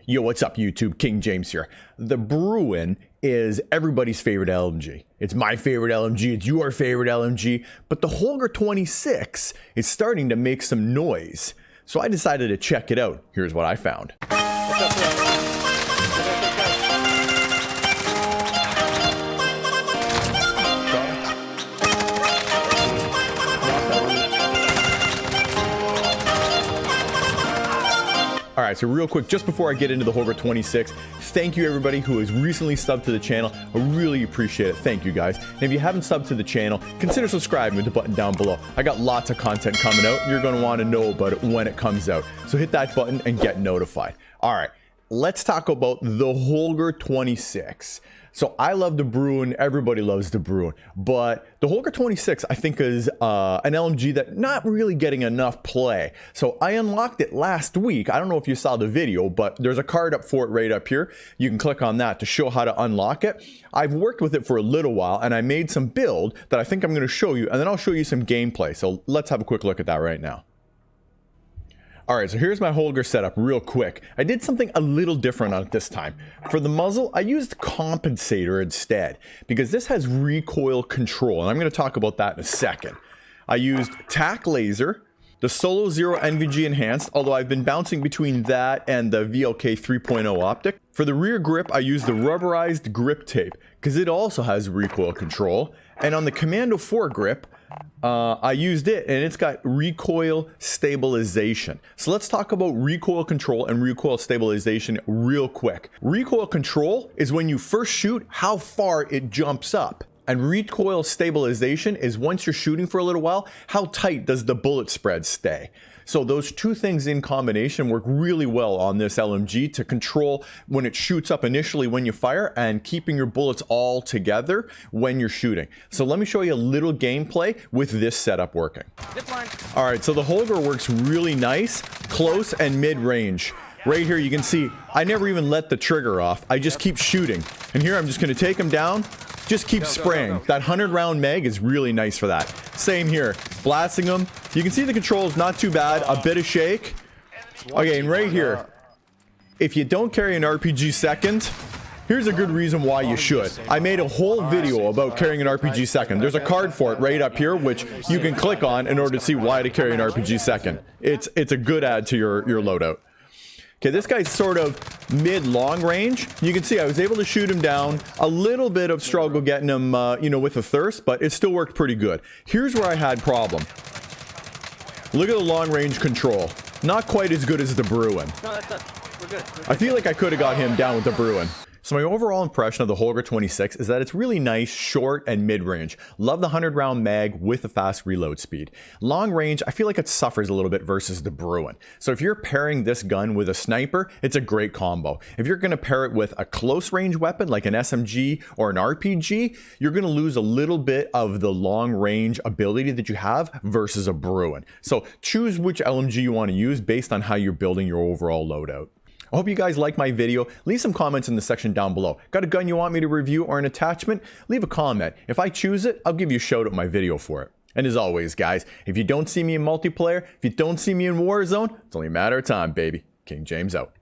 Yo, what's up YouTube? King James here. The BRUEN is everybody's favorite LMG. It's my favorite LMG, it's your favorite LMG, but the Holger-26 is starting to make some noise. So I decided to check it out. Here's what I found. Alright, so real quick, just before I get into the Holger-26, thank you everybody who has recently subbed to the channel. I really appreciate it. Thank you guys. And if you haven't subbed to the channel, consider subscribing with the button down below. I got lots of content coming out. You're going to want to know about it when it comes out. So hit that button and get notified. Alright, let's talk about the Holger-26. So I love the BRUEN, everybody loves the BRUEN, but the Holger-26 I think is an LMG that not really getting enough play. So I unlocked it last week. I don't know if you saw the video, but there's a card up for it right up here. You can click on that to show how to unlock it. I've worked with it for a little while and I made some build that I think I'm going to show you, and then I'll show you some gameplay. So let's have a quick look at that right now. Alright, so here's my Holger setup real quick. I did something a little different on it this time. For the muzzle, I used compensator instead, because this has recoil control, and I'm going to talk about that in a second. I used TAC laser, the Solo Zero NVG enhanced, although I've been bouncing between that and the VLK 3.0 optic. For the rear grip, I used the rubberized grip tape, because it also has recoil control. And on the Commando 4 grip, I used it and it's got recoil stabilization. So let's talk about recoil control and recoil stabilization real quick. Recoil control is when you first shoot, how far it jumps up. And recoil stabilization is once you're shooting for a little while, how tight does the bullet spread stay? So those two things in combination work really well on this LMG to control when it shoots up initially when you fire and keeping your bullets all together when you're shooting. So let me show you a little gameplay with this setup working. Alright, so the Holger works really nice, close and mid-range. Right here you can see, I never even let the trigger off. I just keep shooting. And here I'm just going to take them down. Just keep spraying. That 100 round mag is really nice for that. Same here. Blasting them. You can see the controls not too bad. A bit of shake. Okay, and right here, if you don't carry an RPG second, here's a good reason why you should. I made a whole video about carrying an RPG second. There's a card for it right up here, which you can click on in order to see why to carry an RPG second. It's a good add to your loadout. Okay, this guy's sort of mid-long range. You can see I was able to shoot him down. A little bit of struggle getting him, you know, with a thirst, but it still worked pretty good. Here's where I had problem. Look at the long-range control. Not quite as good as the BRUEN. No, that's not. We're good. I feel like I could have got him down with the BRUEN. So my overall impression of the Holger-26 is that it's really nice, short, and mid-range. Love the 100 round mag with a fast reload speed. Long range, I feel like it suffers a little bit versus the BRUEN. So if you're pairing this gun with a sniper, it's a great combo. If you're going to pair it with a close range weapon like an SMG or an RPG, you're going to lose a little bit of the long range ability that you have versus a BRUEN. So choose which LMG you want to use based on how you're building your overall loadout. I hope you guys like my video. Leave some comments in the section down below. Got a gun you want me to review or an attachment? Leave a comment. If I choose it, I'll give you a shout out in my video for it. And as always, guys, if you don't see me in multiplayer, if you don't see me in Warzone, it's only a matter of time, baby. King James out.